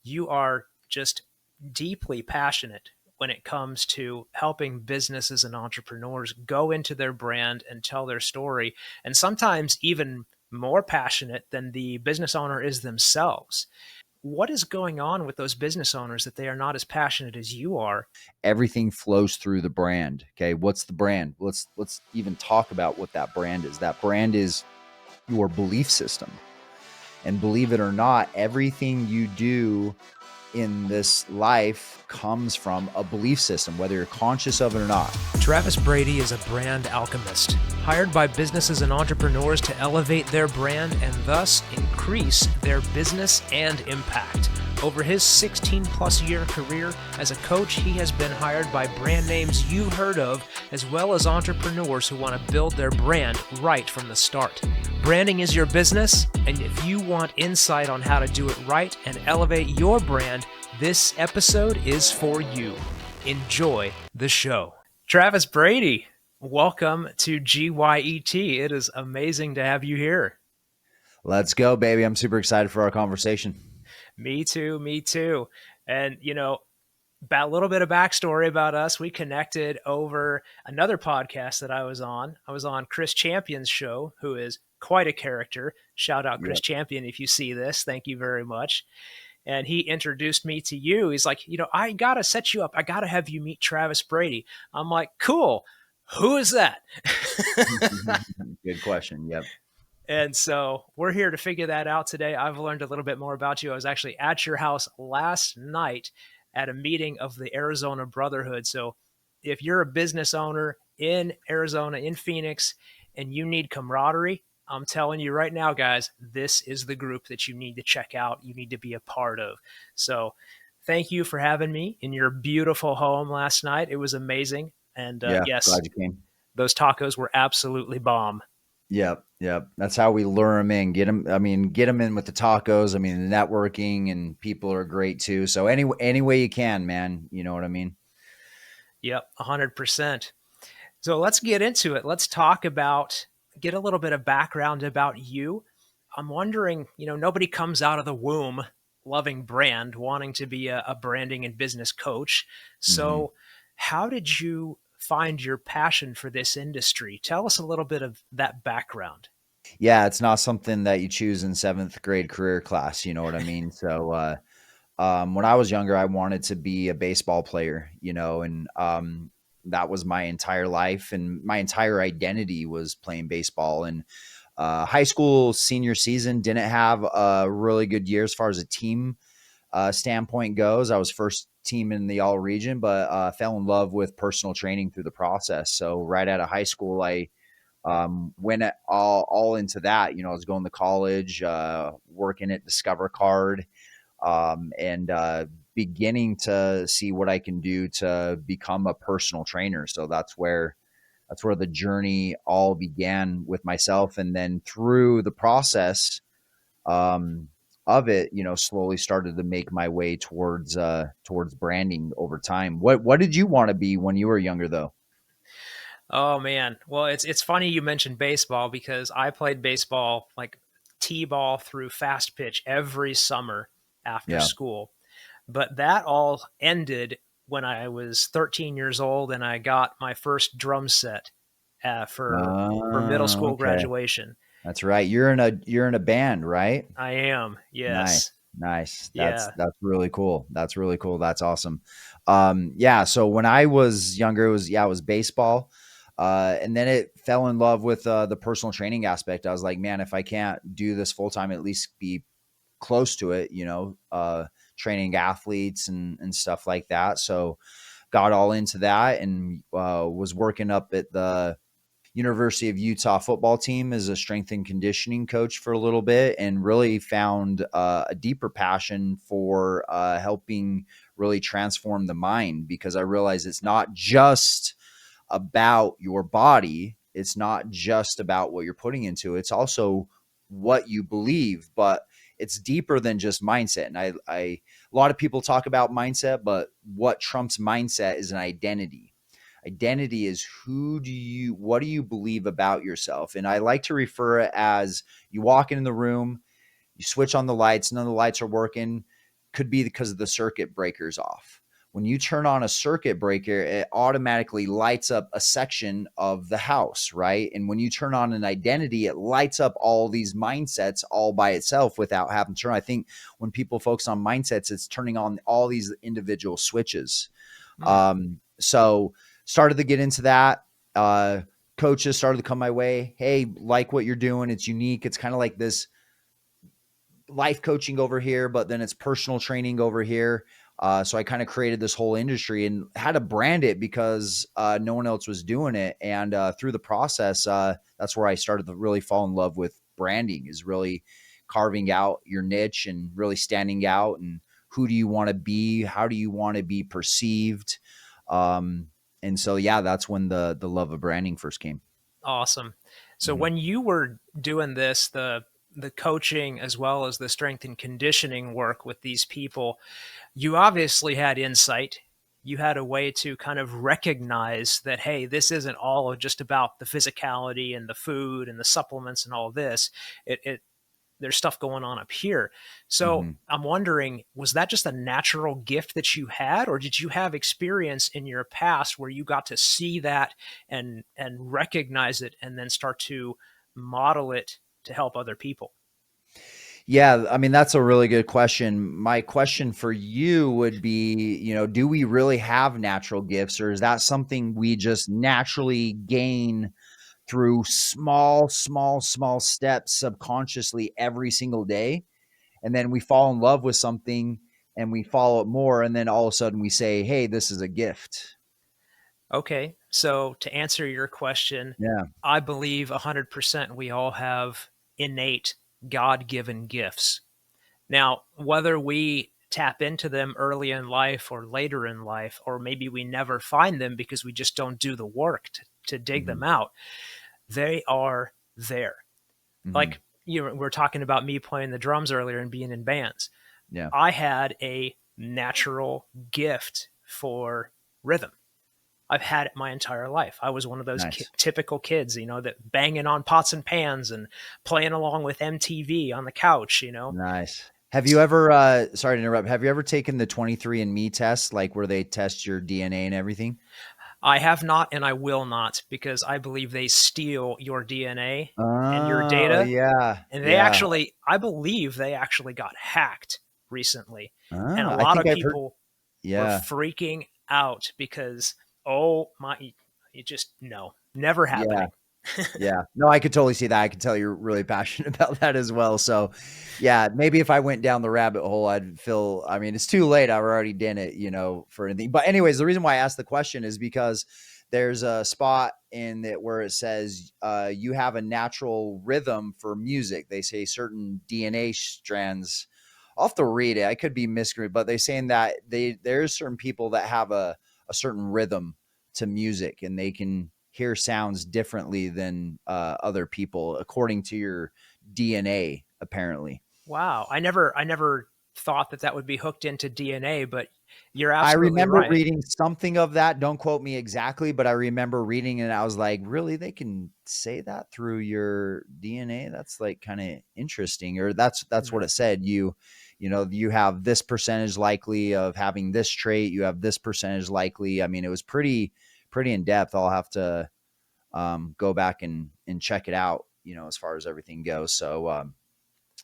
you are just deeply passionate when it comes to helping businesses and entrepreneurs go into their brand and tell their story, and sometimes even more passionate than the business owner is themselves. What is going on with those business owners that they are not as passionate as you are? Everything flows through the brand. Okay. What's the brand? Let's even talk about what that brand is. That brand is your belief system. And believe it or not, everything you do in this life comes from a belief system, whether you're conscious of it or not. Travis Brady is a brand alchemist, hired by businesses and entrepreneurs to elevate their brand and thus increase their business and impact. Over his 16-plus year career as a coach, he has been hired by brand names you've heard of, as well as entrepreneurs who want to build their brand right from the start. Branding is your business, and if you want insight on how to do it right and elevate your brand, this episode is for you. Enjoy the show. Travis Brady, welcome to GYET. It is amazing to have you here. Let's go, baby. I'm super excited for our conversation. Me too, me too. And, a little bit of backstory about us. We connected over another podcast that I was on. I was on Chris Champion's show, who is quite a character. Shout out Chris Yep. Champion if you see this. Thank you very much. And he introduced me to you. He's like, I got to set you up. I got to have you meet Travis Brady. I'm like, cool. Who is that? Good question. Yep. And so we're here to figure that out today. I've learned a little bit more about you. I was actually at your house last night at a meeting of the Arizona Brotherhood. So if you're a business owner in Arizona, in Phoenix, and you need camaraderie, I'm telling you right now, guys, this is the group that you need to check out. You need to be a part of. So thank you for having me in your beautiful home last night. It was amazing. And Yeah. yes, Glad you came. those tacos were absolutely bomb. Yep. Yep. That's how we lure them in. Get them in with the tacos. The networking and people are great too. So any way you can, man, you know what I mean? Yep. 100%. So let's get into it. Let's get a little bit of background about you. I'm wondering, nobody comes out of the womb loving brand, wanting to be a branding and business coach. Mm-hmm. So how did you find your passion for this industry? Tell us a little bit of that background. Yeah. It's not something that you choose in 7th grade career class. You know what I mean? So, when I was younger, I wanted to be a baseball player, and that was my entire life, and my entire identity was playing baseball. And high school senior season didn't have a really good year as far as a team standpoint goes. I was first team in the all region, but fell in love with personal training through the process. So right out of high school, I went all into that. I was going to college, working at Discover Card, and beginning to see what I can do to become a personal trainer. So that's where the journey all began with myself, and then through the process of it, slowly started to make my way towards branding over time. What did you want to be when you were younger, though? Oh man. Well, it's funny you mentioned baseball because I played baseball like T-ball through fast pitch every summer after Yeah. school. But that all ended when I was 13 years old and I got my first drum set for middle school Okay. graduation. That's right. You're in a band, right? I am, Nice. yes. Nice. That's Yeah. that's really cool. That's really cool. That's awesome. Yeah, so when I was younger, it was baseball. And then it fell in love with the personal training aspect. I was like, man, if I can't do this full time, at least be close to it, training athletes and stuff like that. So got all into that, and was working up at the University of Utah football team as a strength and conditioning coach for a little bit, and really found a deeper passion for helping really transform the mind, because I realized it's not just about your body. It's not just about what you're putting into it. It's also what you believe, but it's deeper than just mindset. And a lot of people talk about mindset, but what trumps mindset is an identity. Identity is what do you believe about yourself? And I like to refer it as, you walk in the room, you switch on the lights, none of the lights are working. could be because of the circuit breakers off. When you turn on a circuit breaker, it automatically lights up a section of the house, right? And when you turn on an identity, it lights up all these mindsets all by itself without having to turn. I think when people focus on mindsets, it's turning on all these individual switches. Mm. So started to get into that. Coaches started to come my way. Hey, like what you're doing. It's unique. It's kind of like this life coaching over here, but then it's personal training over here. So I kind of created this whole industry and had to brand it because no one else was doing it. And through the process, that's where I started to really fall in love with branding, is really carving out your niche and really standing out. And who do you want to be? How do you want to be perceived? Um, and so, yeah, that's when the love of branding first came. Awesome. So Mhm. when you were doing this, the coaching as well as the strength and conditioning work with these people, you obviously had insight. You had a way to kind of recognize that, hey, this isn't all just about the physicality and the food and the supplements and all this. It there's stuff going on up here. So Mhm. I'm wondering, was that just a natural gift that you had, or did you have experience in your past where you got to see that and recognize it and then start to model it to help other people? Yeah, I mean, that's a really good question. My question for you would be, do we really have natural gifts, or is that something we just naturally gain through small, small, small steps subconsciously every single day? And then we fall in love with something and we follow it more. And then all of a sudden we say, hey, this is a gift. Okay, so to answer your question, Yeah. I believe 100% we all have innate God given gifts. Now, whether we tap into them early in life or later in life, or maybe we never find them because we just don't do the work to dig Hmm. them out, they are there. Hmm. Like we're talking about me playing the drums earlier and being in bands. Yeah. I had a natural gift for rhythm. I've had it my entire life. I was one of those Nice. typical kids, that banging on pots and pans and playing along with MTV on the couch. Nice. Have you ever, sorry to interrupt, have you ever taken the 23andMe test, like where they test your DNA and everything? I have not, and I will not, because I believe they steal your DNA and your Oh, data. yeah, And yeah. I believe they actually got hacked recently. And a I lot think of I've heard. people were Yeah, freaking out because, oh my, you just, no, never yeah, happening. yeah. No, I could totally see that. I could tell you're really passionate about that as well. So, yeah, maybe if I went down the rabbit hole, I'd feel. I mean, it's too late. I've already done it, for anything. But anyways, the reason why I asked the question is because there's a spot in it where it says you have a natural rhythm for music. They say certain DNA strands. I'll have to read it. I could be misread, but they're saying that there's certain people that have a certain rhythm to music, and they can hear sounds differently than other people according to your DNA, apparently. Wow. I never thought that would be hooked into DNA, but you're I absolutely remember right. reading something of that. Don't quote me exactly, but I remember reading it and I was like, really? They can say that through your DNA? That's like kind of interesting. Or that's what Hmm. it said. You have this percentage likely of having this trait, you have this percentage likely. I mean, it was pretty in depth. I'll have to go back and check it out, as far as everything goes. So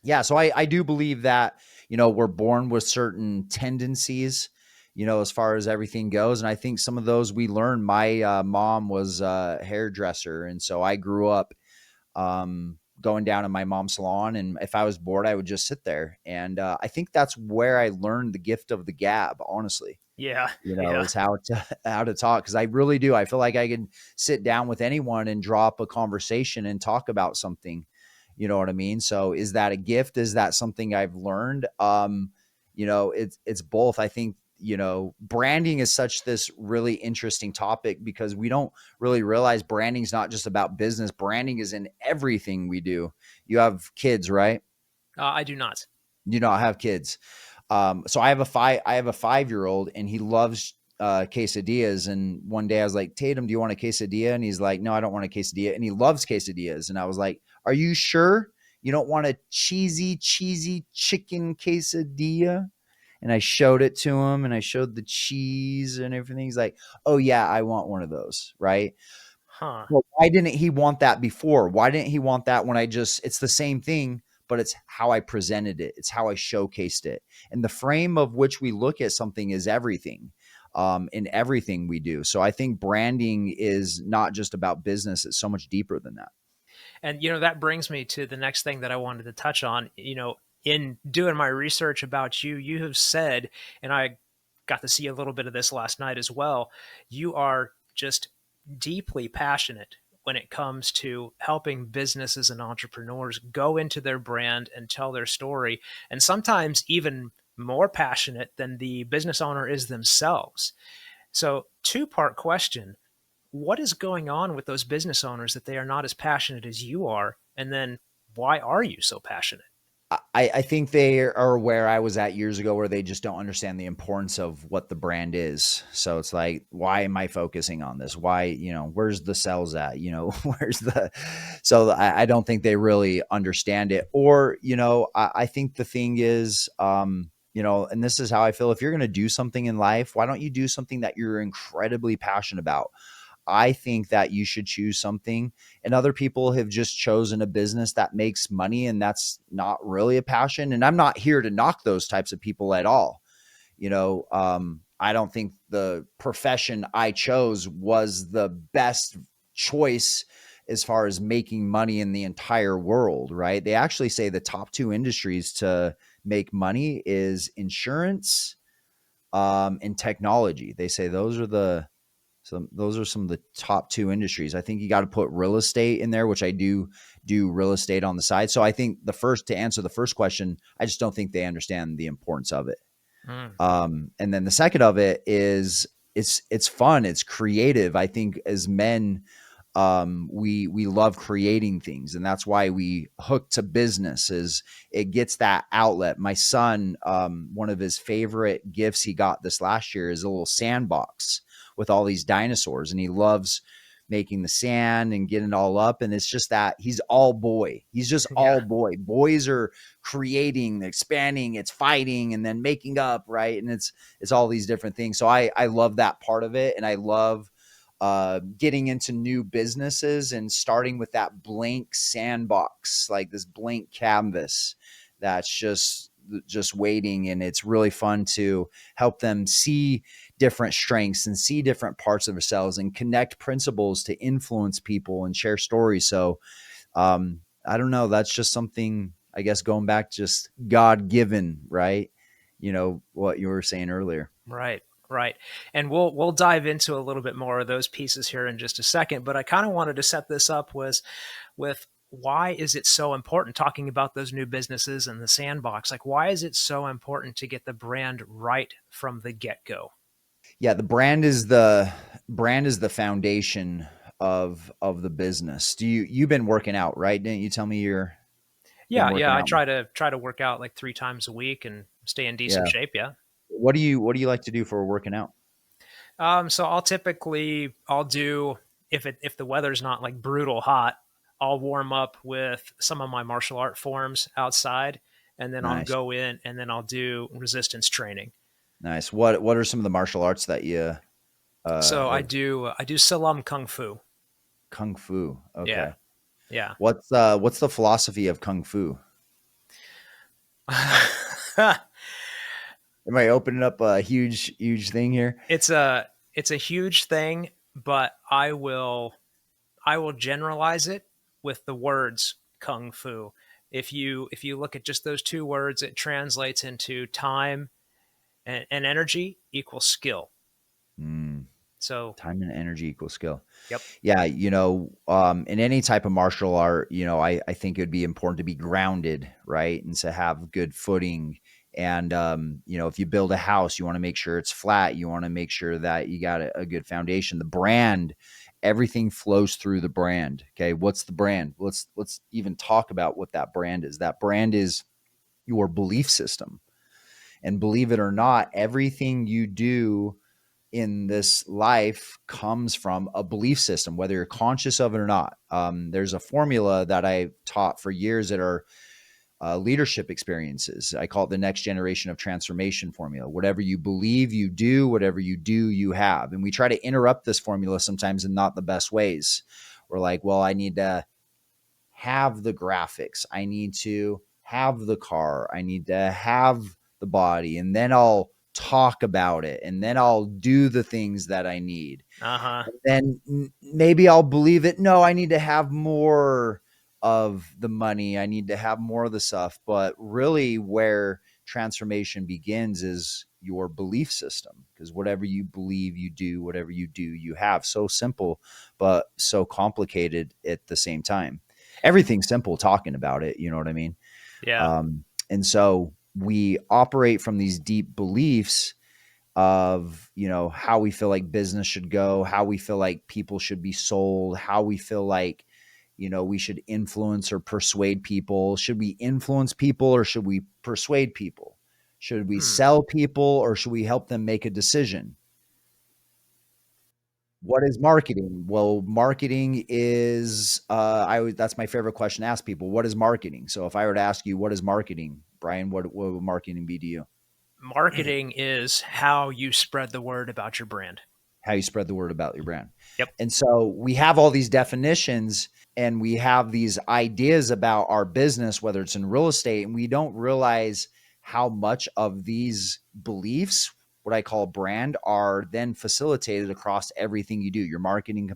yeah, so I do believe that, we're born with certain tendencies, as far as everything goes. And I think some of those we learn. My mom was a hairdresser. And so I grew up going down to my mom's salon. And if I was bored, I would just sit there. And I think that's where I learned the gift of the gab, honestly, Yeah. Yeah. is how to how to talk. Cause I really do. I feel like I can sit down with anyone and drop a conversation and talk about something. You know what I mean? So is that a gift? Is that something I've learned? It's both. I think, branding is such this really interesting topic because we don't really realize branding is not just about business. Branding is in everything we do. You have kids, right? I do not. You not have kids. So I have a 5-year-old and he loves quesadillas. And one day I was like, Tatum, do you want a quesadilla? And he's like, no, I don't want a quesadilla. And he loves quesadillas. And I was like, are you sure you don't want a cheesy chicken quesadilla? And I showed it to him and I showed the cheese and everything. He's like, oh, yeah, I want one of those. Right. Huh. Well, why didn't he want that before? Why didn't he want that when it's the same thing, but it's how I presented it. It's how I showcased it. And the frame of which we look at something is everything, in everything we do. So I think branding is not just about business. It's so much deeper than that. And that brings me to the next thing that I wanted to touch on. In doing my research about you, you have said, and I got to see a little bit of this last night as well, you are just deeply passionate when it comes to helping businesses and entrepreneurs go into their brand and tell their story, and sometimes even more passionate than the business owner is themselves. So, two-part question: what is going on with those business owners that they are not as passionate as you are? And then why are you so passionate? I think they are where I was at years ago, where they just don't understand the importance of what the brand is. So it's like, why am I focusing on this? Why, where's the sales at? Where's so I don't think they really understand it. Or, I think the thing is, and this is how I feel. If you're going to do something in life, why don't you do something that you're incredibly passionate about? I think that you should choose something, and other people have just chosen a business that makes money, and that's not really a passion. And I'm not here to knock those types of people at all. I don't think the profession I chose was the best choice as far as making money in the entire world, right? They actually say the top two industries to make money is insurance, and technology. They say those are some of the top two industries. I think you got to put real estate in there, which I do real estate on the side. So I think to answer the first question, I just don't think they understand the importance of it. Mm, And then the second of it is it's fun, it's creative. I think as men, we love creating things, and that's why we hook to business. Is it gets that outlet. My son, one of his favorite gifts he got this last year is a little sandbox with all these dinosaurs, and he loves making the sand and getting it all up. And it's just that he's all boy. He's just yeah. all boy. Boys are creating, expanding, it's fighting, and then making up, right? And it's all these different things. So I love that part of it, and I love getting into new businesses and starting with that blank sandbox, like this blank canvas that's just waiting. And it's really fun to help them see different strengths and see different parts of themselves and connect principles to influence people and share stories. So I don't know, that's just something, I guess, going back, just God given, right? What you were saying earlier. Right, right. And we'll dive into a little bit more of those pieces here in just a second. But I kind of wanted to set this up with why is it so important, talking about those new businesses and the sandbox? Like, why is it so important to get the brand right from the get-go? Yeah, the brand is the foundation of the business. You've been working out, right? Didn't you tell me you're been Yeah, yeah. working I out? try to work out like 3 times a week and stay in decent Yeah. shape. Yeah. What do you like to do for working out? So I'll do, if the weather's not like brutal hot, I'll warm up with some of my martial art forms outside, and then I'll Nice. go in and then I'll do resistance training. Nice. What are some of the martial arts that you So I have? do Silam Kung Fu. Kung Fu. Yeah, Okay. yeah. What's the philosophy of Kung Fu? Am I opening up a huge thing here? It's a huge thing, but I will generalize it with the words kung fu. If you look at just those two words, it translates into time and energy equals skill. Mm, So, time and energy equals skill. yep. Yeah, in any type of martial art, I think it would be important to be grounded, right? And to have good footing. And, if you build a house, you want to make sure it's flat. You want to make sure that you got a good foundation. The brand, everything flows through the brand. Okay. What's the brand? Let's even talk about what that brand is. That brand is your belief system. And believe it or not, everything you do in this life comes from a belief system, whether you're conscious of it or not. There's a formula that I taught for years that are leadership experiences. I call it the next generation of transformation formula. Whatever you believe, you do. Whatever you do, you have. And we try to interrupt this formula sometimes in not the best ways. We're like, well, I need to have the graphics. I need to have the car. I need to have the body. And then I'll talk about it. And then I'll do the things that I need. Uh-huh. Then maybe I'll believe it. No, I need to have more of the money. I need to have more of the stuff. But really, where transformation begins is your belief system, because whatever you believe, you do. Whatever you do, you have. So simple, but so complicated at the same time. Everything's simple talking about it. You know what I mean? Yeah. And so we operate from these deep beliefs of, how we feel like business should go, how we feel like people should be sold, how we feel like, we should influence or persuade people. Should we influence people or should we persuade people? Should we Hmm. sell people or should we help them make a decision? What is marketing? Well, marketing is that's my favorite question to ask people. What is marketing? So if I were to ask you what is marketing, Brian, what would marketing be to you? Marketing is how you spread the word about your brand. How you spread the word about your brand. Yep. And so we have all these definitions and we have these ideas about our business, whether it's in real estate, and we don't realize how much of these beliefs, what I call brand, are then facilitated across everything you do, your marketing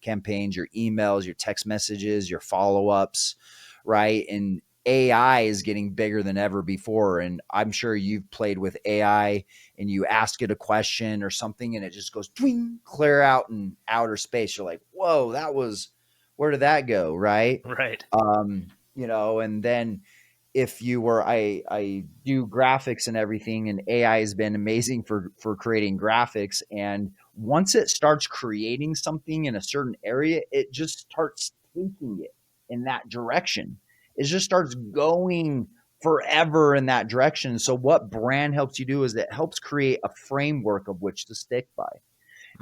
campaigns, your emails, your text messages, your follow-ups, right? And AI is getting bigger than ever before. And I'm sure you've played with AI and you ask it a question or something and it just goes twing, clear out in outer space. You're like, whoa, where did that go? Right. Right. And then if you were, I do graphics and everything, and AI has been amazing for creating graphics. And once it starts creating something in a certain area, it just starts taking it in that direction. It just starts going forever in that direction. So what brand helps you do is it helps create a framework of which to stick by.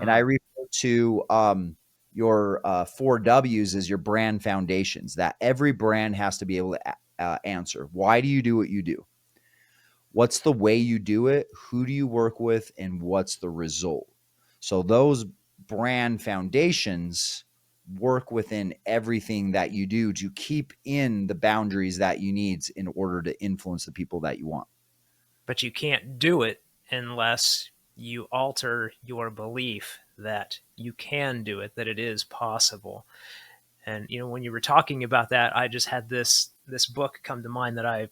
And I Hmm. refer to your four W's as your brand foundations, that every brand has to be able to answer. Why do you do what you do? What's the way you do it? Who do you work with? And what's the result? So those brand foundations work within everything that you do to keep in the boundaries that you need in order to influence the people that you want. But you can't do it unless you alter your belief that you can do it, that it is possible. And when you were talking about that, I just had this book come to mind that I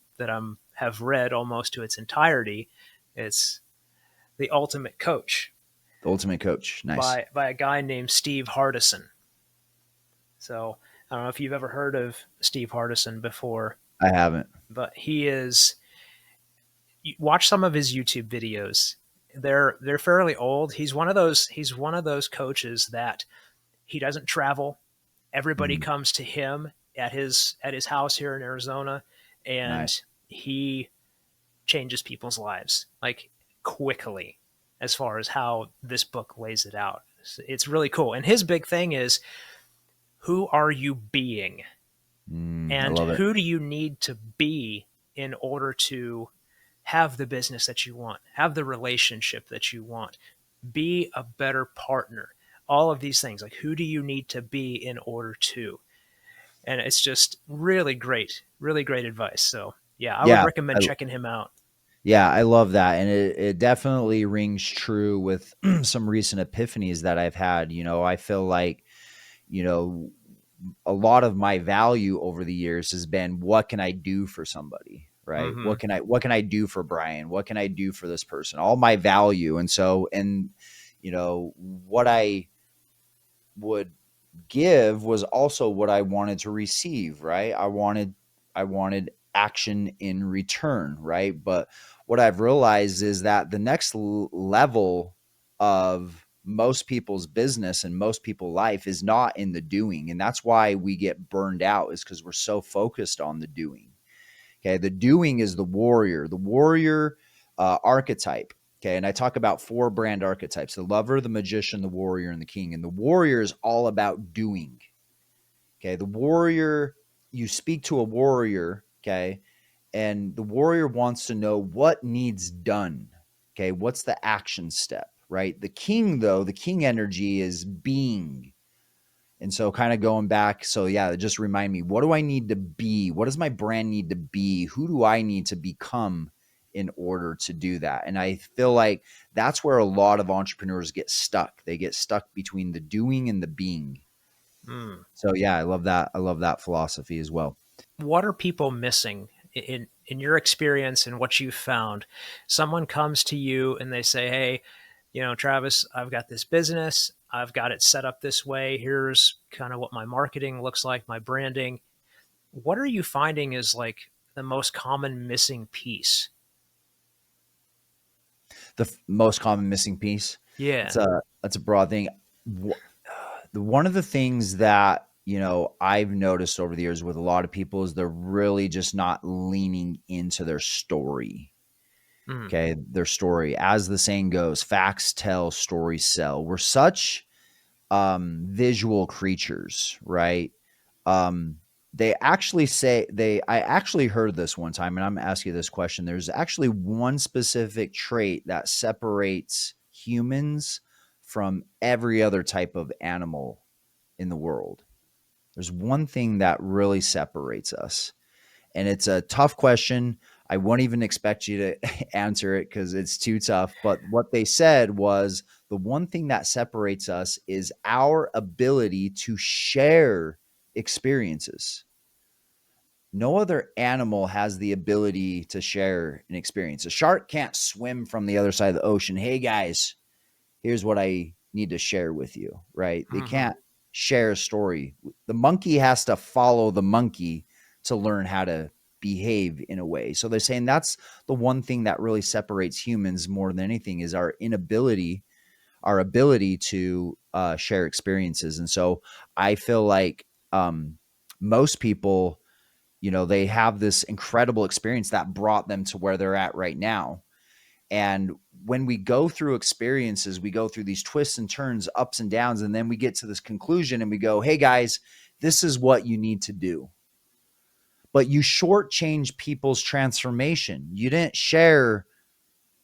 have read almost to its entirety. It's The Ultimate Coach The ultimate coach. Nice. by a guy named Steve Hardison. So I don't know if you've ever heard of Steve Hardison before, I haven't. but he is. Watch some of his YouTube videos. They're fairly old. He's one of those coaches that he doesn't travel. Everybody Mhm. comes to him at his house here in Arizona, and Nice. he changes people's lives like quickly. As far as how this book lays it out, it's really cool. And his big thing is, who are you being, I and love it. who do you need to be in order to have the business that you want, have the relationship that you want, be a better partner. All of these things, like who do you need to be in order to? And it's just really great advice. So yeah, I would Yeah. recommend checking him out. Yeah, I love that. And it definitely rings true with some recent epiphanies that I've had. I feel like, you know, a lot of my value over the years has been what can I do for somebody, right? Mm-hmm. What can I do for Brian? What can I do for this person? All my value. And what I would give was also what I wanted to receive, right? I wanted action in return, right? But what I've realized is that the next level of most people's business and most people's life is not in the doing. And that's why we get burned out, is because we're so focused on the doing. Okay. The doing is the warrior archetype. Okay. And I talk about four brand archetypes: the lover, the magician, the warrior, and the king. And the warrior is all about doing. Okay. The warrior, you speak to a warrior Okay. And the warrior wants to know what needs done. Okay. What's the action step, right? The king, though, the king energy is being. And so, kind of going back, so yeah, just remind me, what do I need to be? What does my brand need to be? Who do I need to become in order to do that? And I feel like that's where a lot of entrepreneurs get stuck. They get stuck between the doing and the being. Mm. So yeah, I love that. I love that philosophy as well. What are people missing in your experience and what you've found? Someone comes to you and they say, "Hey, Travis, I've got this business. I've got it set up this way. Here's kind of what my marketing looks like, my branding." What are you finding is like the most common missing piece? The most common missing piece. Yeah. That's a broad thing. One of the things that I've noticed over the years with a lot of people is they're really just not leaning into their story. Mm. Okay, their story, as the saying goes, facts tell, stories sell. We're such visual creatures, right? Um, they actually say I actually heard this one time, and I'm gonna ask you this question. There's actually one specific trait that separates humans from every other type of animal in the world. There's one thing that really separates us, and it's a tough question. I won't even expect you to answer it because it's too tough. But what they said was the one thing that separates us is our ability to share experiences. No other animal has the ability to share an experience. A shark can't swim from the other side of the ocean. Hey guys, here's what I need to share with you, right? They Hmm. can't share a story. The monkey has to follow the monkey to learn how to behave in a way. So they're saying that's the one thing that really separates humans more than anything is our ability to share experiences. And so I feel like most people, they have this incredible experience that brought them to where they're at right now. And when we go through experiences, we go through these twists and turns, ups and downs, and then we get to this conclusion and we go, hey guys, this is what you need to do. But you shortchange people's transformation. You didn't share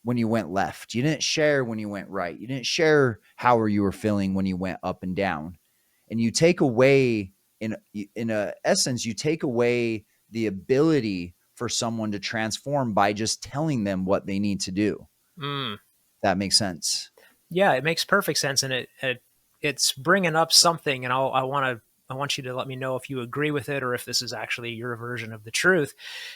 when you went left. You didn't share when you went right. You didn't share how you were feeling when you went up and down. And you take away, in a essence, you take away the ability for someone to transform by just telling them what they need to do. Mm. That makes sense. Yeah, it makes perfect sense, and it's bringing up something, and I want you to let me know if you agree with it or if this is actually your version of the truth.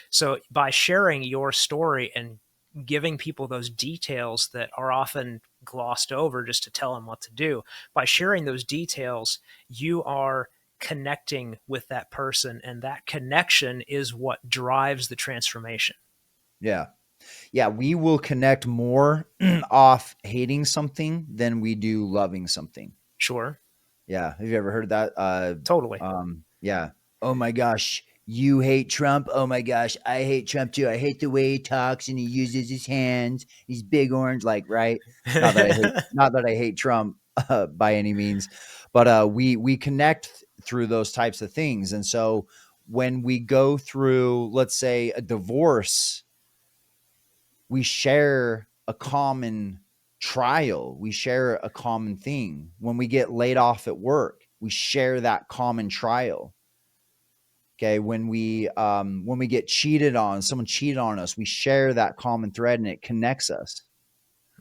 So by sharing your story and giving people those details that are often glossed over just to tell them what to do, by sharing those details, you are connecting with that person, and that connection is what drives the transformation. Yeah. Yeah. We will connect more off hating something than we do loving something. Sure. Yeah. Have you ever heard that? Totally. Yeah. Oh my gosh. You hate Trump. Oh my gosh. I hate Trump too. I hate the way he talks and he uses his hands. He's big orange, like, right. Not that I hate Trump by any means, but we connect through those types of things. And so when we go through, let's say, a divorce, we share a common trial. We share a common thing. When we get laid off at work, we share that common trial. Okay. When we get cheated on, someone cheated on us, we share that common thread and it connects us.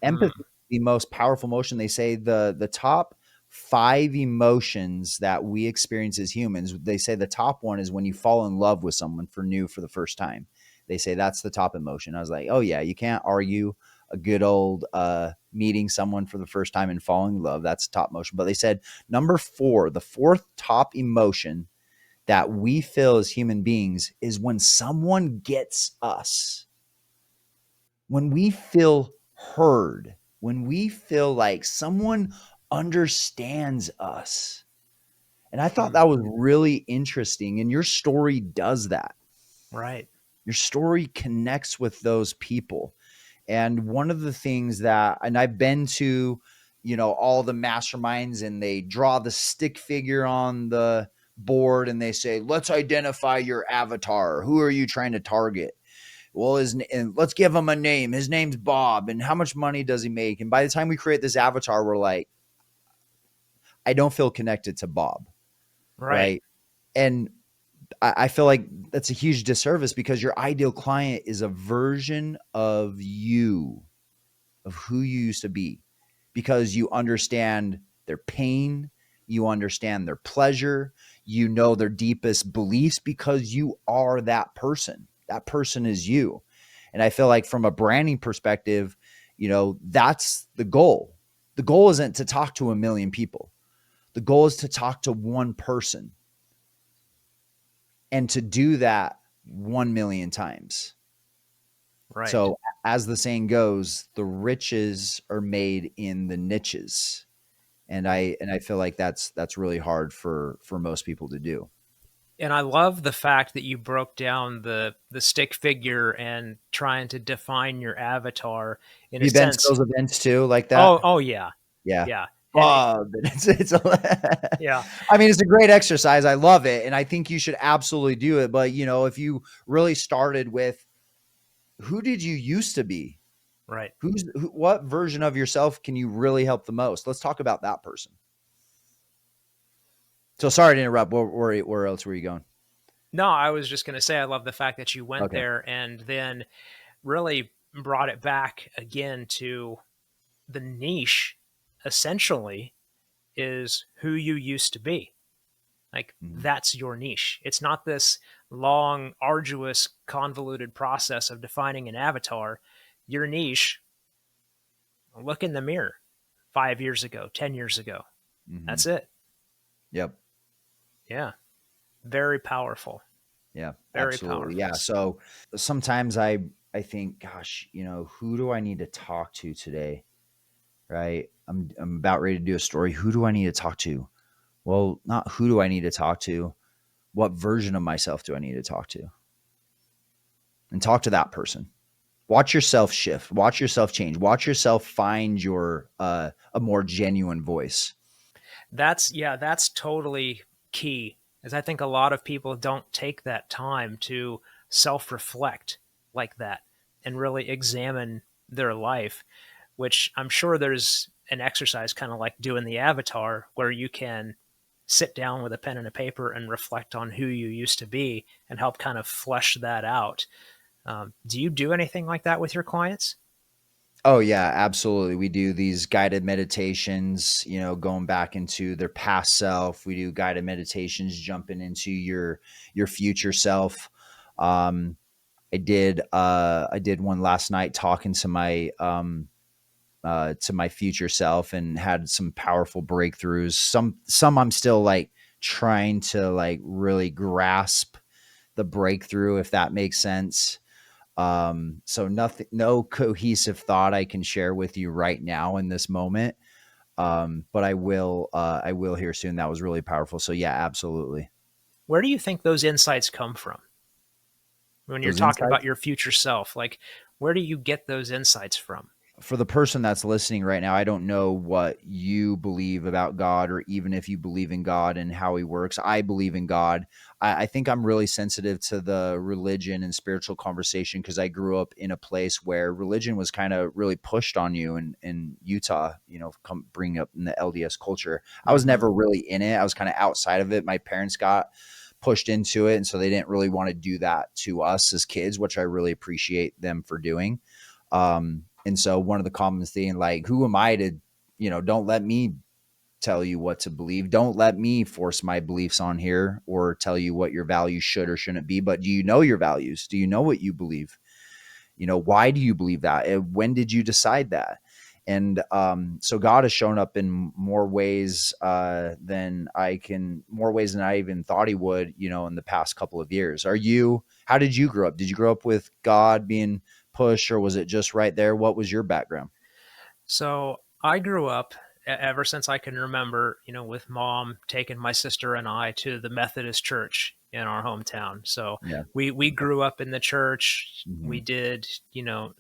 Empathy Mm. is the most powerful emotion. They say the top five emotions that we experience as humans, they say the top one is when you fall in love with someone for the first time. They say that's the top emotion. I was like, oh yeah, you can't argue a good old meeting someone for the first time and falling in love. That's top emotion. But they said number four, the fourth top emotion that we feel as human beings is when someone gets us, when we feel heard, when we feel like someone understands us. And I thought Mm. that was really interesting. And your story does that. Right. Your story connects with those people. And one of the things that, and I've been to, all the masterminds and they draw the stick figure on board and they say, let's identify your avatar. Who are you trying to target? Well, and let's give him a name. His name's Bob. And how much money does he make? And by the time we create this avatar, we're like, I don't feel connected to Bob. Right. Right. And I feel like that's a huge disservice because your ideal client is a version of you, of who you used to be, because you understand their pain, you understand their pleasure, you know their deepest beliefs because you are that person. That person is you. And I feel like from a branding perspective, that's the goal. The goal isn't to talk to a million people. The goal is to talk to one person and to do that 1 million times. Right. So, as the saying goes, the riches are made in the niches. And I feel like that's really hard for most people to do. And I love the fact that you broke down the stick figure and trying to define your avatar in Have a you been to sense. those events too, like that? Oh yeah. Yeah. Yeah. And Bob, it's yeah. I mean, it's a great exercise. I love it, and I think you should absolutely do it. But if you really started with who did you used to be? Right. What version of yourself can you really help the most? Let's talk about that person. So sorry to interrupt. Where else were you going? No, I was just going to say I love the fact that you went Okay. there and then really brought it back again to the niche essentially is who you used to be. Like Mhm. that's your niche. It's not this long, arduous, convoluted process of defining an avatar. Your niche, look in the mirror 5 years ago, 10 years ago. That's Mhm. it. Yep. Yeah. Very powerful. Yeah, Very absolutely. powerful. Yeah. So sometimes I think, gosh, who do I need to talk to today? Right? I'm about ready to do a story. Who do I need to talk to? Well, not who do I need to talk to? What version of myself do I need to talk to? And talk to that person. Watch yourself shift. Watch yourself change. Watch yourself find your a more genuine voice. That's totally key. As I think a lot of people don't take that time to self-reflect like that and really examine their life, which I'm sure there's an exercise kind of like doing the avatar where you can sit down with a pen and a paper and reflect on who you used to be and help kind of flesh that out. Do you do anything like that with your clients? Oh yeah, absolutely. We do these guided meditations, going back into their past self. We do guided meditations jumping into your future self. Um I did one last night talking to my future self and had some powerful breakthroughs. Some I'm still like trying to like really grasp the breakthrough, if that makes sense. So nothing, no cohesive thought I can share with you right now in this moment. But I will here soon. That was really powerful. So yeah, absolutely. Where do you think those insights come from when you're Those talking about insights your future self? Like, where do you get those insights from? for the person that's listening right now, I don't know what you believe about God or even if you believe in God and how he works. I believe in God. I think I'm really sensitive to the religion and spiritual conversation because I grew up in a place where religion was kind of really pushed on you in Utah, bringing up in the LDS culture. I was Mm-hmm. never really in it. I was kind of outside of it. My parents got pushed into it. And so they didn't really want to do that to us as kids, which I really appreciate them for doing. And so one of the common thing, like, who am I to, don't let me tell you what to believe. Don't let me force my beliefs on here or tell you what your values should or shouldn't be. But do you know your values? Do you know what you believe? Why do you believe that? And when did you decide that? And so God has shown up in more ways more ways than I even thought he would, in the past couple of years. How did you grow up? Did you grow up with God being pushed or was it just right there? What was your background? So I grew up ever since I can remember, with mom taking my sister and I to the Methodist church in our hometown. So Yeah. we grew up in the church. We Hmm. did,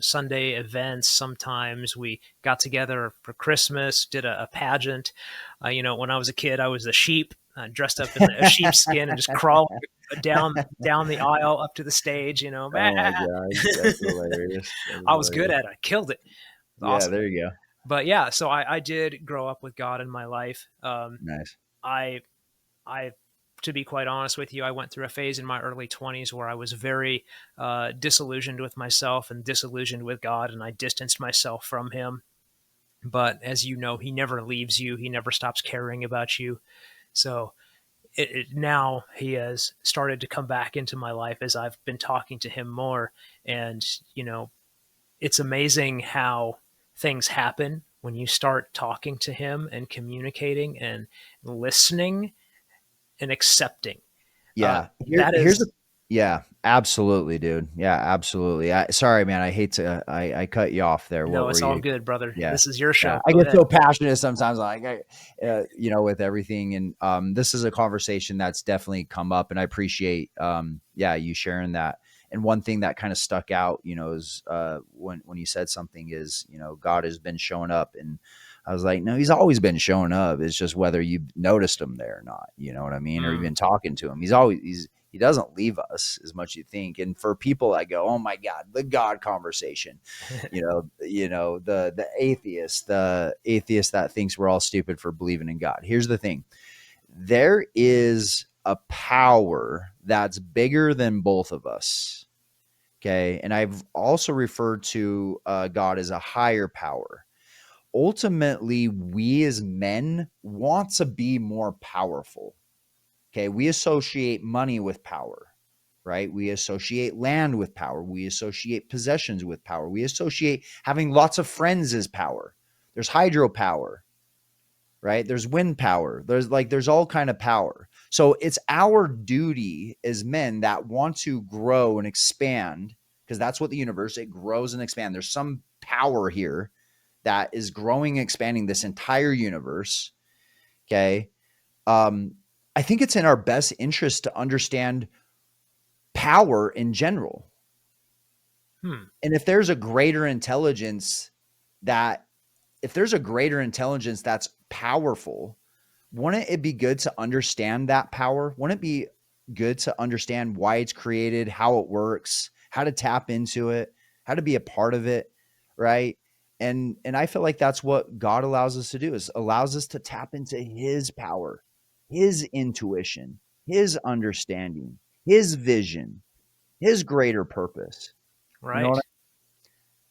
Sunday events. Sometimes we got together for Christmas, did a pageant. When I was a kid, I was the sheep. dressed up in a sheepskin and just crawling down the aisle up to the stage. Oh my gosh, that's hilarious. That is I was good hilarious. at it. I killed it. It was Yeah, awesome. there you go. But yeah, so I did grow up with God in my life. Nice. I I to be quite honest with you, I went through a phase in my early 20s where I was very disillusioned with myself and disillusioned with God, and I distanced myself from Him. But as you know, He never leaves you. He never stops caring about you. So now He has started to come back into my life as I've been talking to Him more. And, it's amazing how things happen when you start talking to Him and communicating and listening and accepting. Yeah. That Here's a is yeah, absolutely, dude. Yeah, absolutely. Sorry, man. I hate to I cut you off there. What No, were it's all you? good, brother. Yeah. This is your Yeah. show. I Go get ahead. so passionate sometimes, like with everything. And this is a conversation that's definitely come up, and I appreciate yeah, you sharing that. And one thing that kind of stuck out, is when you said something is, God has been showing up, and I was like, no, he's always been showing up. It's just whether you noticed him there or not. You know what I mean? Or you've Mm. been talking to him. He doesn't leave us as much as you think. And for people that go, oh my God, the God conversation, the atheist that thinks we're all stupid for believing in God. Here's the thing. There is a power that's bigger than both of us. Okay. And I've also referred to God as a higher power. Ultimately, we as men want to be more powerful. Okay. We associate money with power, right? We associate land with power. We associate possessions with power. We associate having lots of friends as power. There's hydropower, right? There's wind power. There's all kind of power. So it's our duty as men that want to grow and expand, because that's what the universe, it grows and expands. There's some power here that is growing and expanding this entire universe. Okay. Um, I think it's in our best interest to understand power in general. Hmm. And that if there's a greater intelligence that's powerful, wouldn't it be good to understand that power? Wouldn't it be good to understand why it's created, how it works, how to tap into it, how to be a part of it, right? And I feel like that's what God allows us to do, is allows us to tap into his power, his intuition, his understanding, his vision, his greater purpose. You know what Right.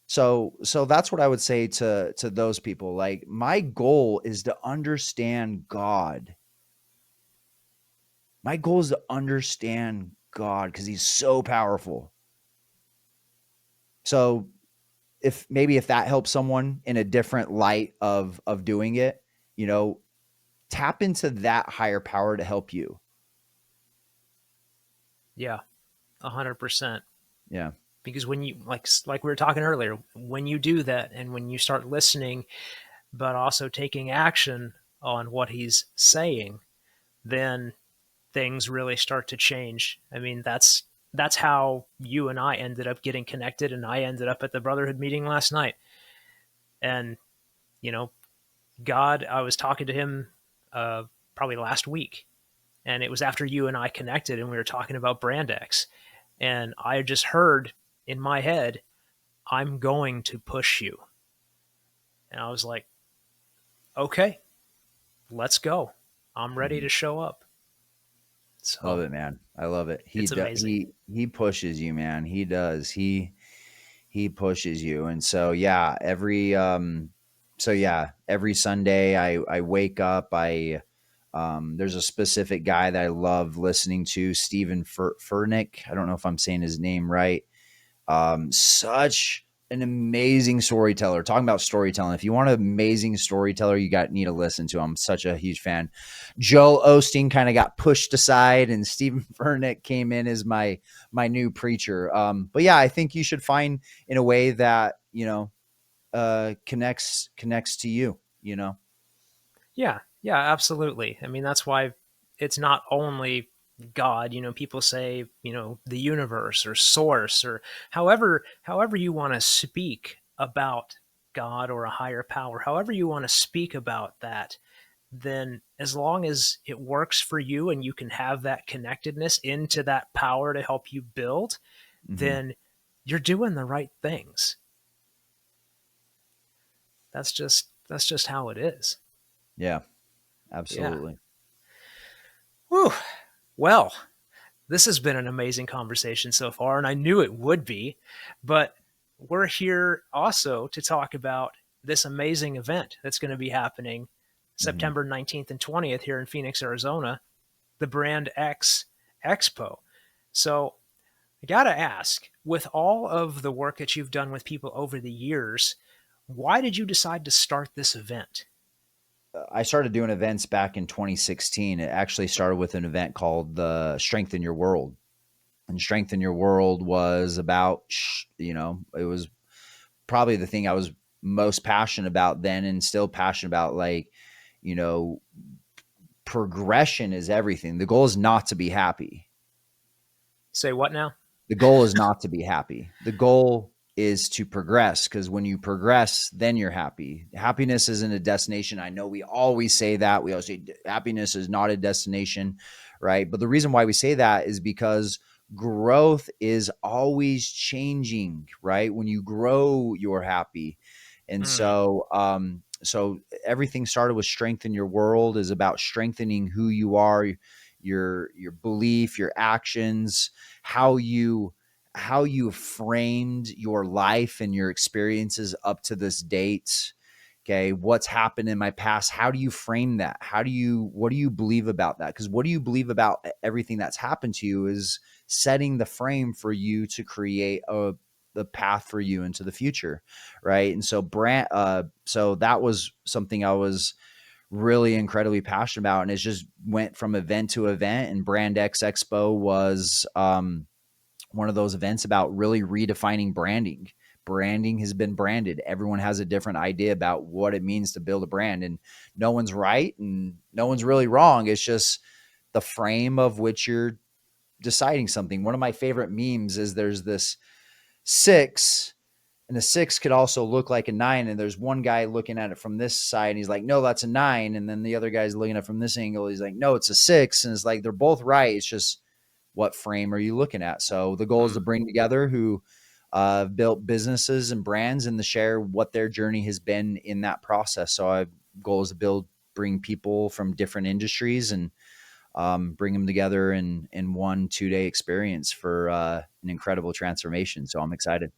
so that's what I would say to those people. Like, my goal is to understand God. My goal is to understand God because he's so powerful. So if that helps someone in a different light of doing it, you know, tap into that higher power to help you. Yeah. 100%. Yeah. Because when you like we were talking earlier, when you do that and when you start listening, but also taking action on what he's saying, then things really start to change. I mean, that's how you and I ended up getting connected, and I ended up at the Brotherhood meeting last night. And you know, God, I was talking to him probably last week, and it was after you and I connected, and we were talking about Brand X, and I just heard in my head, "I'm going to push you," and I was like, "Okay, let's go. I'm ready Mhm. to show up." Love So it, man. I love it. it's amazing. He pushes you, man. He does. He pushes you. And so yeah, every Sunday I wake up, there's a specific guy that I love listening to, Stephen Furnick. I don't know if I'm saying his name right. Such an amazing storyteller. Talking about storytelling. If you want an amazing storyteller, need to listen to him. I'm such a huge fan. Joel Osteen kind of got pushed aside, and Stephen Furnick came in as my new preacher. But yeah, I think you should find in a way that connects to you. You know. Yeah, yeah, absolutely. I mean, that's why it's not only God. People say, the universe or source or however you want to speak about God or a higher power, however you want to speak about that, then as long as it works for you and you can have that connectedness into that power to help you build, Hmm. then you're doing the right things. That's just how it is. Yeah, Yeah. absolutely. Whew. Well, this has been an amazing conversation so far, and I knew it would be. But we're here also to talk about this amazing event that's going to be happening Hmm. September 19th and 20th here in Phoenix, Arizona, the Brand X Expo. So I got to ask, with all of the work that you've done with people over the years, why did you decide to start this event? I started doing events back in 2016. It actually started with an event called the Strengthen Your World. And Strengthen Your World was about, it was probably the thing I was most passionate about then and still passionate about. Like, you know, progression is everything. The goal is not to be happy. Say what now? The goal is not to be happy. The goal is to progress, because when you progress, then you're happy. Happiness isn't a destination. I know we always say that. We always say happiness is not a destination, right? But the reason why we say that is because growth is always changing, right? When you grow, you're happy. And Mm, so everything started with Strengthen Your World is about strengthening who you are, your belief, your actions, how you framed your life and your experiences up to this date. Okay, what's happened in my past? How do you frame that? What do you believe about that? Because what do you believe about everything that's happened to you is setting the frame for you to create the path for you into the future, right? And so so that was something I was really incredibly passionate about, and it just went from event to event. And Brand X Expo was one of those events about really redefining branding. Branding has been branded. Everyone has a different idea about what it means to build a brand, and no one's right and no one's really wrong. It's just the frame of which you're deciding something. One of my favorite memes is there's this six, and the six could also look like a nine. And there's one guy looking at it from this side, and he's like, no, that's a nine. And then the other guy's looking at it from this angle. He's like, no, it's a six. And it's like, they're both right. It's just, what frame are you looking at? So the goal is to mm. bring together who built businesses and brands and to share what their journey has been in that process. So our goal is to bring people from different industries and bring them together in 1 2 day experience for an incredible transformation. So I'm excited.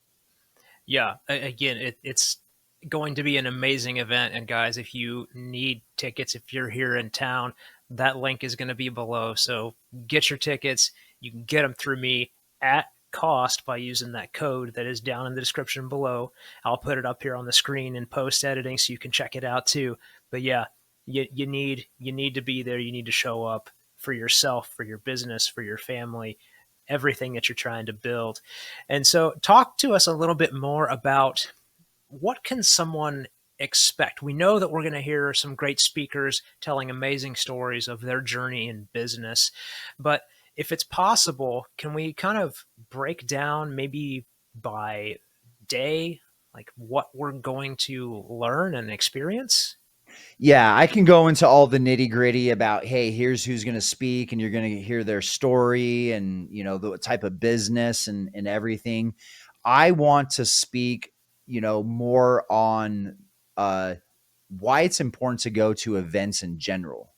Yeah, again, it's going to be an amazing event. And guys, if you need tickets, if you're here in town, that link is going to be below. So get your tickets. You can get them through me at cost by using that code that is down in the description below. I'll put it up here on the screen in post editing so you can check it out too. But yeah, you need to be there. You need to show up for yourself, for your business, for your family, everything that you're trying to build. And so talk to us a little bit more about what can someone expect. We know that we're going to hear some great speakers telling amazing stories of their journey in business, but if it's possible, can we kind of break down maybe by day, like what we're going to learn and experience? Yeah, I can go into all the nitty gritty about, hey, here's who's going to speak, and you're going to hear their story and, the type of business and everything. I want to speak, more on uh, why it's important to go to events in general,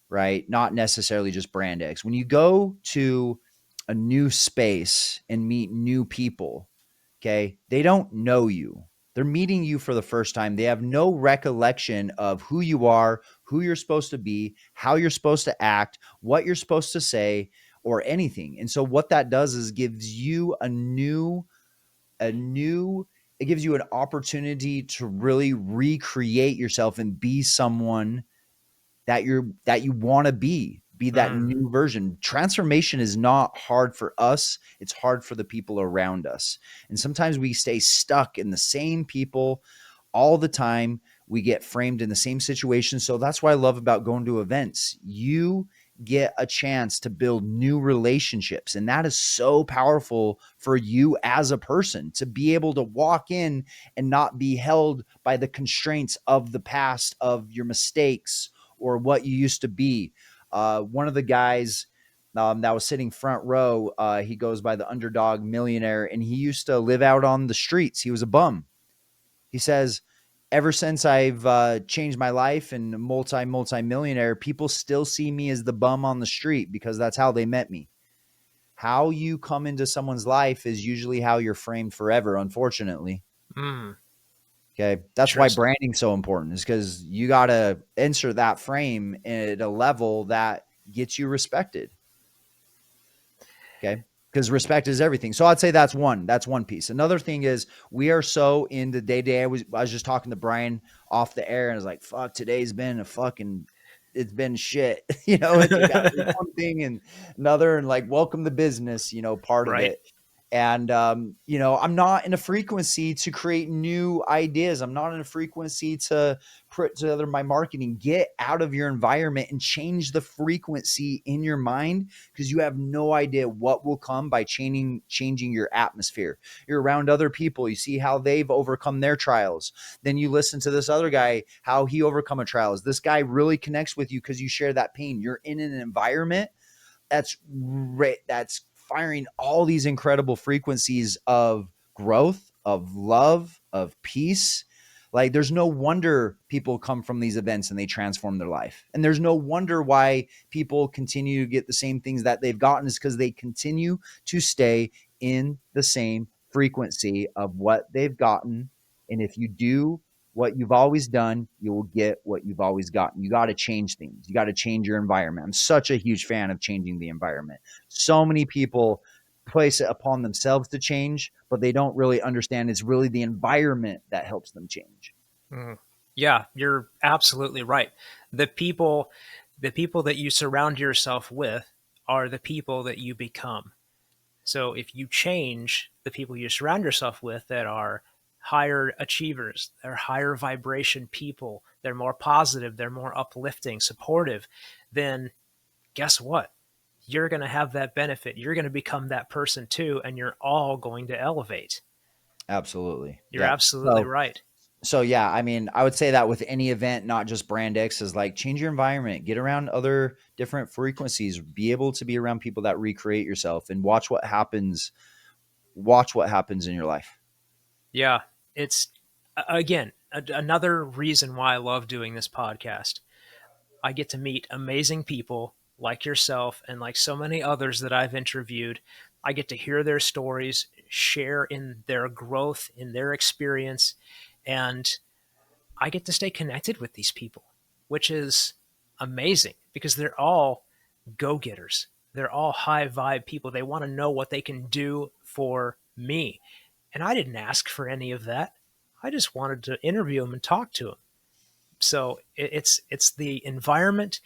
right? Not necessarily just Brand X. When you go to a new space and meet new people, okay, they don't know you. They're meeting you for the first time. They have no recollection of who you are, who you're supposed to be, how you're supposed to act, what you're supposed to say, or anything. And so what that does is gives you it gives you an opportunity to really recreate yourself and be someone that you want to be that Mm, new version. Transformation is not hard for us, it's hard for the people around us. And sometimes we stay stuck in the same people all the time. We get framed in the same situation. So that's what I love about going to events. You get a chance to build new relationships, and that is so powerful for you as a person to be able to walk in and not be held by the constraints of the past, of your mistakes, or what you used to be. One of the guys that was sitting front row, he goes by the Underdog Millionaire, and he used to live out on the streets. He was a bum. He says, ever since I've changed my life and multi millionaire, people still see me as the bum on the street because that's how they met me. How you come into someone's life is usually how you're framed forever, unfortunately. Mm, Okay. That's why interesting. branding's so important, is because you got to enter that frame at a level that gets you respected. Okay. Because respect is everything. So I'd say that's one piece. Another thing is we are so in the day to day. I was just talking to Brian off the air and I was like, fuck, today's been it's been shit. It's got one thing and another, and like, welcome to business, part of Right. it. And, I'm not in a frequency to create new ideas. I'm not in a frequency to put together my marketing. Get out of your environment and change the frequency in your mind, because you have no idea what will come by changing your atmosphere. You're around other people. You see how they've overcome their trials. Then you listen to this other guy, how he overcome a trials. This guy really connects with you because you share that pain. You're in an environment that's firing all these incredible frequencies of growth, of love, of peace. Like, there's no wonder people come from these events and they transform their life. And there's no wonder why people continue to get the same things that they've gotten, is because they continue to stay in the same frequency of what they've gotten. And if you do what you've always done, you will get what you've always gotten. You got to change things. You got to change your environment. I'm such a huge fan of changing the environment. So many people place it upon themselves to change, but they don't really understand it's really the environment that helps them change. Mm. Yeah, you're absolutely right. The people, the people that you surround yourself with are the people that you become. So if you change the people you surround yourself with that are higher achievers, they're higher vibration people, they're more positive, they're more uplifting, supportive, then guess what? You're going to have that benefit. You're going to become that person too, and you're all going to elevate. Absolutely. You're Yep. absolutely So right. so yeah, I mean, I would say that with any event, not just brand X, is like, change your environment, get around other different frequencies, be able to be around people that recreate yourself, and watch what happens. Watch what happens in your life. Yeah, it's again another reason why I love doing this podcast. I get to meet amazing people like yourself and like so many others that I've interviewed. I get to hear their stories, share in their growth, in their experience, and I get to stay connected with these people, which is amazing because they're all go getters. They're all high vibe people. They want to know what they can do for me. And I didn't ask for any of that. I just wanted to interview them and talk to them. So it's the environment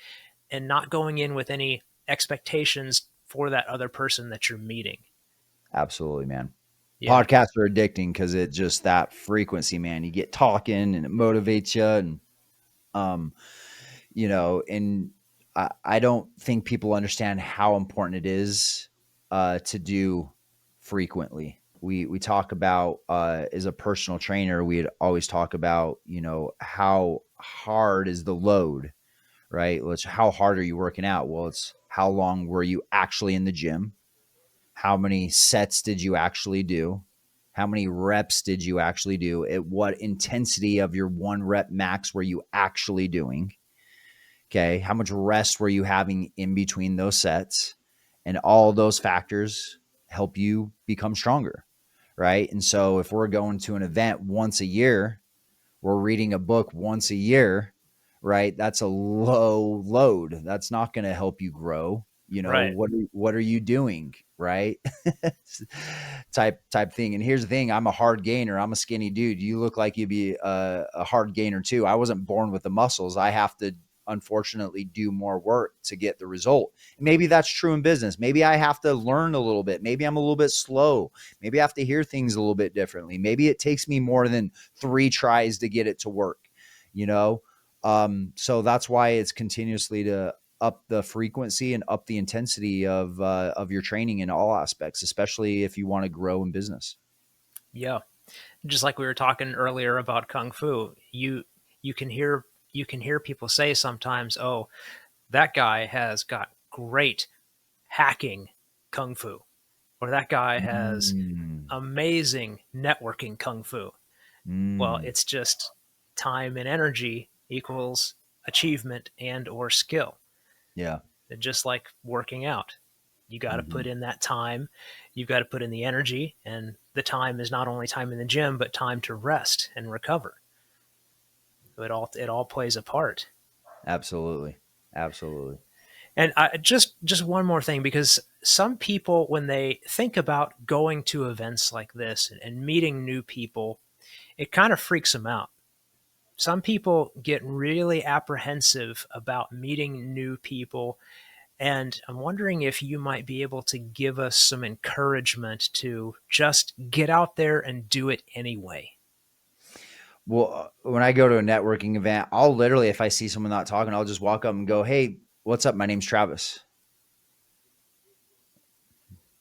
and not going in with any expectations for that other person that you're meeting. Absolutely, man. Yeah, Podcasts are addicting because it just that frequency, man. You get talking and it motivates you, and um, and I don't think people understand how important it is to do frequently. We talk about as a personal trainer, we'd always talk about how hard is the load, right? Well, it's how hard are you working out? Well, it's how long were you actually in the gym? How many sets did you actually do? How many reps did you actually do? At what intensity of your one rep max were you actually doing? Okay. How much rest were you having in between those sets? And all those factors help you become stronger. Right. And so if we're going to an event once a year, we're reading a book once a year, right? That's a low load. That's not going to help you grow. right. What are you doing, right? type thing. And here's the thing: I'm a hard gainer. I'm a skinny dude. You look like you'd be a hard gainer too. I wasn't born with the muscles. I have to unfortunately do more work to get the result. Maybe that's true in business. Maybe I have to learn a little bit. Maybe I'm a little bit slow. Maybe I have to hear things a little bit differently. Maybe it takes me more than 3 tries to get it to work, you know? So that's why it's continuously to up the frequency and up the intensity of your training in all aspects, especially if you want to grow in business. Yeah. Just like we were talking earlier about kung fu, you can hear you can hear people say sometimes, oh, that guy has got great hacking kung fu, or that guy has Mm, amazing networking kung fu. Well, mm, it's just time and energy equals achievement and or skill. yeah. Just like working out. You got to put Mhm. in that time, you've got to put in the energy, and the time is not only time in the gym, but time to rest and recover. So it all plays a part. Absolutely. Absolutely. And just one more thing, because some people, when they think about going to events like this and meeting new people, it kind of freaks them out. Some people get really apprehensive about meeting new people. And I'm wondering if you might be able to give us some encouragement to just get out there and do it anyway. Well, when I go to a networking event, I'll literally, if I see someone not talking, I'll just walk up and go, "Hey, what's up? My name's Travis.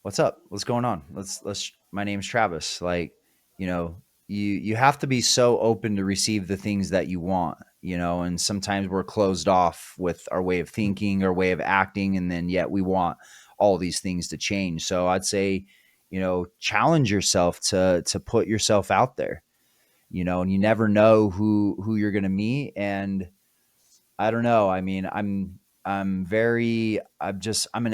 What's up? What's going on? My name's Travis." Like, you know, you have to be so open to receive the things that you want, and sometimes we're closed off with our way of thinking, our way of acting, and then yet we want all these things to change. So I'd say, challenge yourself to put yourself out there, and you never know who you're going to meet. And I don't know. I mean, I'm an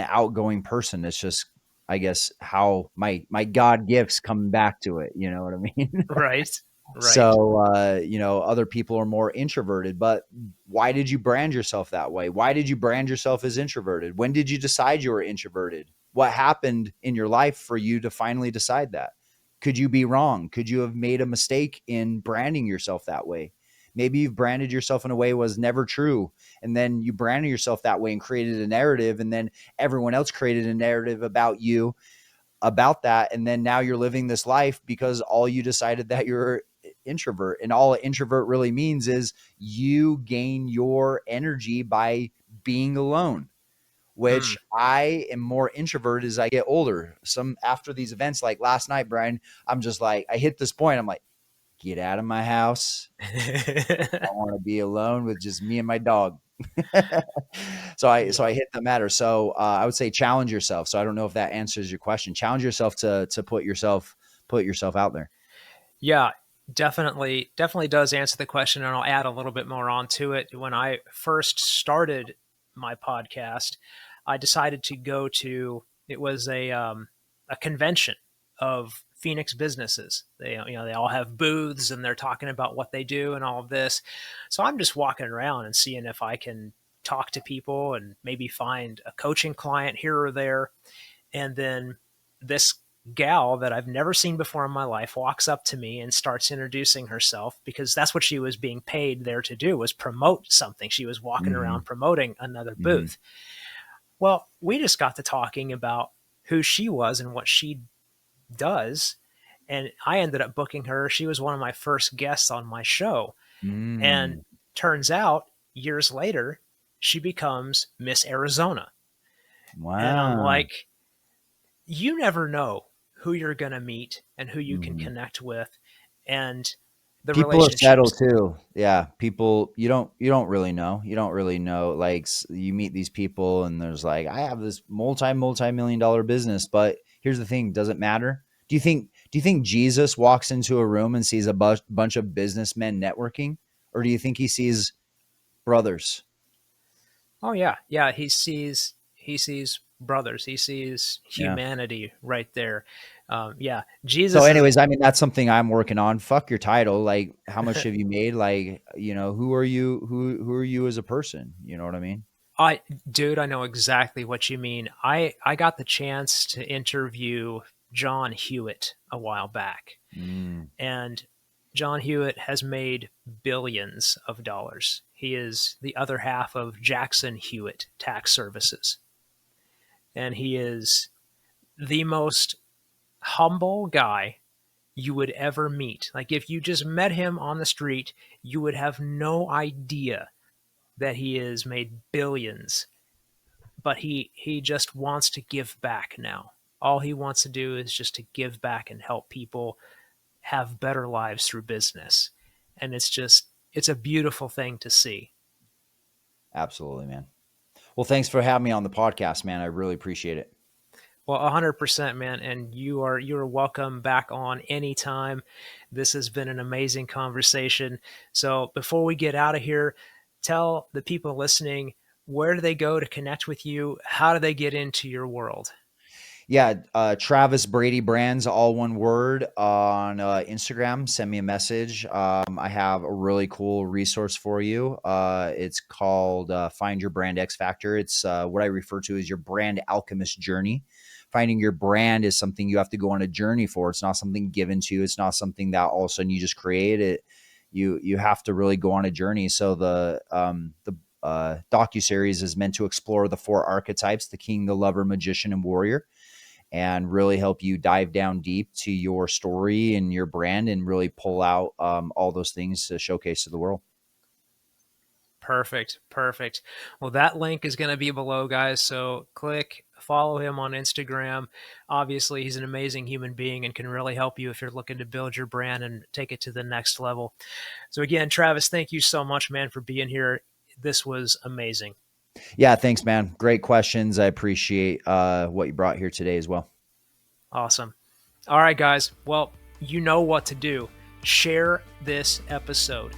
outgoing person. It's just, I guess, how my God gifts come back to it. You know what I mean? Right. Right. So, other people are more introverted, but why did you brand yourself that way? Why did you brand yourself as introverted? When did you decide you were introverted? What happened in your life for you to finally decide that? Could you be wrong? Could you have made a mistake in branding yourself that way? Maybe you've branded yourself in a way was never true. And then you branded yourself that way and created a narrative. And then everyone else created a narrative about you about that. And then now you're living this life because all you decided that you're introvert. And all an introvert really means is you gain your energy by being alone, Mm. which I am more introverted as I get older. Some after these events, like last night, Brian, I'm just like, I hit this point. I'm like, get out of my house. I want to be alone with just me and my dog. So I Yeah. hit the matter. So I would say challenge yourself. So I don't know if that answers your question. Challenge yourself to put yourself out there. Yeah, definitely does answer the question, and I'll add a little bit more onto it. When I first started my podcast, I decided to go to it was a convention of Phoenix businesses. They all have booths and they're talking about what they do and all of this. So I'm just walking around and seeing if I can talk to people and maybe find a coaching client here or there. And then this gal that I've never seen before in my life walks up to me and starts introducing herself, because that's what she was being paid there to do, was promote something. She was walking around Hmm. promoting another Hmm. booth. Well, we just got to talking about who she was and what she does, and I ended up booking her. She was one of my first guests on my show, and Mm. turns out years later she becomes Miss Arizona. And I'm Wow. like, you never know who you're going to meet and who you can Hmm. connect with, and the People are settled relationships. too. Yeah, people you don't really know. You don't really know. Like you meet these people and there's like, I have this multi-million dollar business, but here's the thing, does it matter? Do you think Jesus walks into a room and sees a bunch of businessmen networking, or do you think he sees brothers? Oh yeah, yeah. He sees brothers. He sees Yeah. humanity right there. Yeah, So Jesus is. anyways, I mean, that's something I'm working on. Fuck your title. Like, how much have you made? Like, who are you? Who are you as a person? You know what I mean? I Dude, I know exactly what you mean. I got the chance to interview John Hewitt a while back, Mm, and John Hewitt has made billions of dollars. He is the other half of Jackson Hewitt Tax Services, and he is the most humble guy you would ever meet. Like, if you just met him on the street, you would have no idea that he has made billions. But he just wants to give back now. All he wants to do is just to give back and help people have better lives through business. And it's a beautiful thing to see. Absolutely, man. Well, thanks for having me on the podcast, man. I really appreciate it. Well, 100%, man, and you are welcome back on anytime. This has been an amazing conversation. So before we get out of here, tell the people listening, where do they go to connect with you? How do they get into your world? Yeah, Travis Brady Brands, all one word, on Instagram. Send me a message. I have a really cool resource for you. It's called Find Your Brand X Factor. It's what I refer to as your brand alchemist journey. Finding your brand is something you have to go on a journey for. It's not something given to you. It's not something that all of a sudden you just create it. You have to really go on a journey. So the docuseries is meant to explore the four archetypes: the king, the lover, magician, and warrior, and really help you dive down deep to your story and your brand and really pull out all those things to showcase to the world. Perfect. Perfect. Well, that link is going to be below, guys. So click, follow him on Instagram. Obviously, he's an amazing human being and can really help you if you're looking to build your brand and take it to the next level. So, again, Travis, thank you so much, man, for being here. This was amazing. Yeah, thanks, man. Great questions. I appreciate what you brought here today as well. Awesome. All right, guys. Well, you know what to do. Share this episode.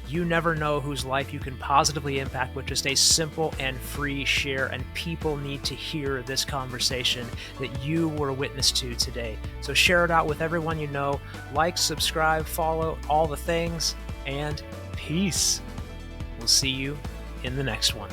You never know whose life you can positively impact with just a simple and free share, and people need to hear this conversation that you were a witness to today. So share it out with everyone you know. Like, subscribe, follow, all the things, and peace. We'll see you in the next one.